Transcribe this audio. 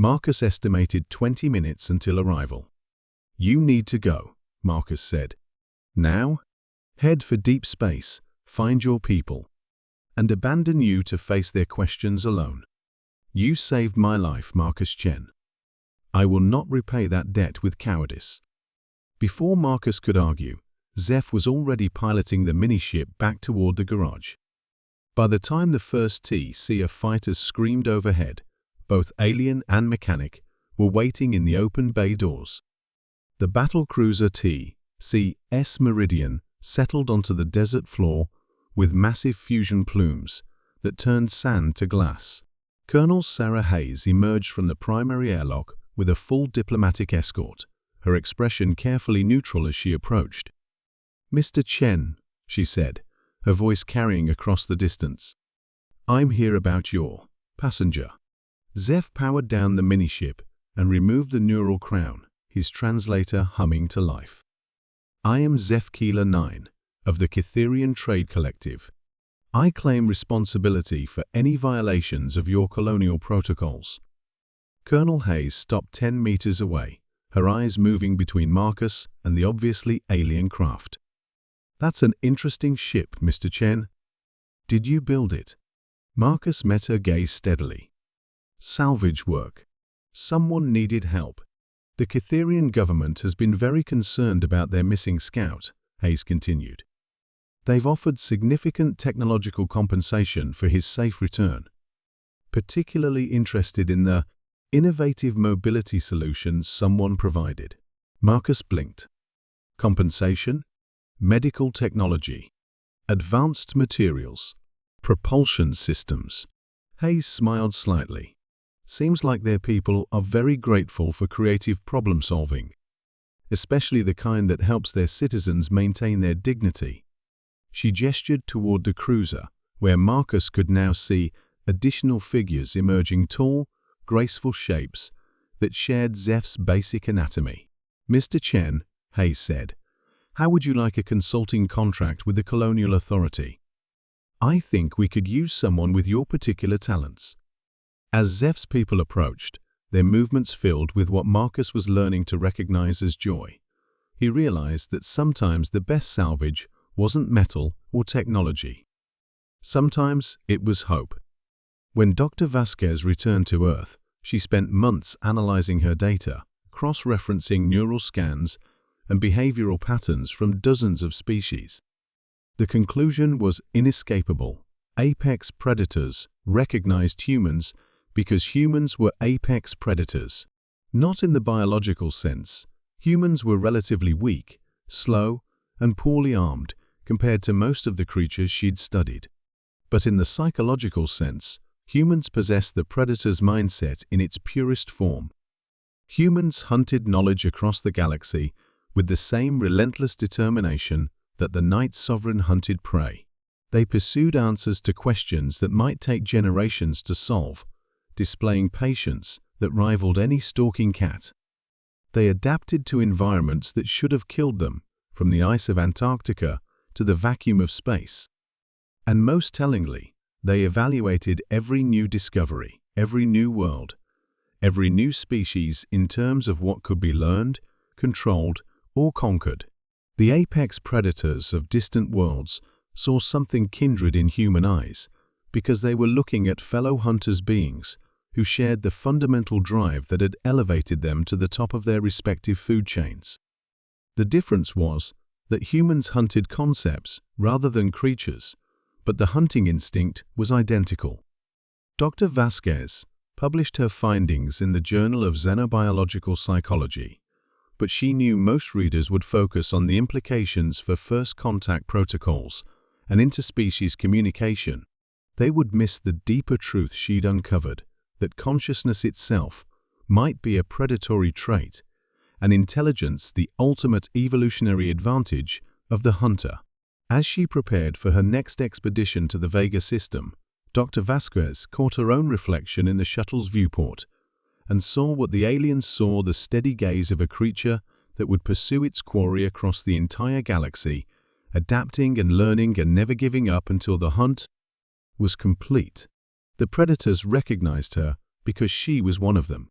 Marcus estimated 20 minutes until arrival. "You need to go," Marcus said. "Now? Head for deep space, find your people, and abandon you to face their questions alone. You saved my life, Marcus Chen. I will not repay that debt with cowardice." Before Marcus could argue, Zeph was already piloting the mini-ship back toward the garage. By the time the first T-Seer fighters screamed overhead, both alien and mechanic were waiting in the open bay doors. The battle cruiser T-CS Meridian settled onto the desert floor with massive fusion plumes that turned sand to glass. Colonel Sarah Hayes emerged from the primary airlock with a full diplomatic escort, her expression carefully neutral as she approached. "Mr. Chen," she said, her voice carrying across the distance, "I'm here about your passenger." Zeph powered down the mini-ship and removed the neural crown, his translator humming to life. "I am Zeph Keeler 9 of the Kytherian Trade Collective. I claim responsibility for any violations of your colonial protocols." Colonel Hayes stopped 10 meters away, her eyes moving between Marcus and the obviously alien craft. "That's an interesting ship, Mr. Chen. Did you build it?" Marcus met her gaze steadily. "Salvage work. Someone needed help. The Kytherian government has been very concerned about their missing scout," Hayes continued. "They've offered significant technological compensation for his safe return. Particularly interested in the innovative mobility solutions someone provided." Marcus blinked. "Compensation? Medical technology? Advanced materials? Propulsion systems?" Hayes smiled slightly. "Seems like their people are very grateful for creative problem-solving, especially the kind that helps their citizens maintain their dignity." She gestured toward the cruiser, where Marcus could now see additional figures emerging, tall, graceful shapes that shared Zeph's basic anatomy. "Mr. Chen," Hayes said, "how would you like a consulting contract with the Colonial Authority? I think we could use someone with your particular talents." As Zeph's people approached, their movements filled with what Marcus was learning to recognize as joy. He realized that sometimes the best salvage wasn't metal or technology. Sometimes it was hope. When Dr. Vasquez returned to Earth, she spent months analyzing her data, cross-referencing neural scans and behavioral patterns from dozens of species. The conclusion was inescapable. Apex predators recognized humans because humans were apex predators. Not in the biological sense. Humans were relatively weak, slow, and poorly armed compared to most of the creatures she'd studied. But in the psychological sense, humans possessed the predator's mindset in its purest form. Humans hunted knowledge across the galaxy with the same relentless determination that the Night Sovereign hunted prey. They pursued answers to questions that might take generations to solve, displaying patience that rivaled any stalking cat. They adapted to environments that should have killed them, from the ice of Antarctica to the vacuum of space. And most tellingly, they evaluated every new discovery, every new world, every new species in terms of what could be learned, controlled, or conquered. The apex predators of distant worlds saw something kindred in human eyes because they were looking at fellow hunters beings who shared the fundamental drive that had elevated them to the top of their respective food chains. The difference was that humans hunted concepts rather than creatures, but the hunting instinct was identical. Dr. Vasquez published her findings in the Journal of Xenobiological Psychology, but she knew most readers would focus on the implications for first contact protocols and interspecies communication. They would miss the deeper truth she'd uncovered, that consciousness itself might be a predatory trait, and intelligence the ultimate evolutionary advantage of the hunter. As she prepared for her next expedition to the Vega system, Dr. Vasquez caught her own reflection in the shuttle's viewport and saw what the aliens saw: the steady gaze of a creature that would pursue its quarry across the entire galaxy, adapting and learning and never giving up until the hunt was complete. The predators recognized her because she was one of them.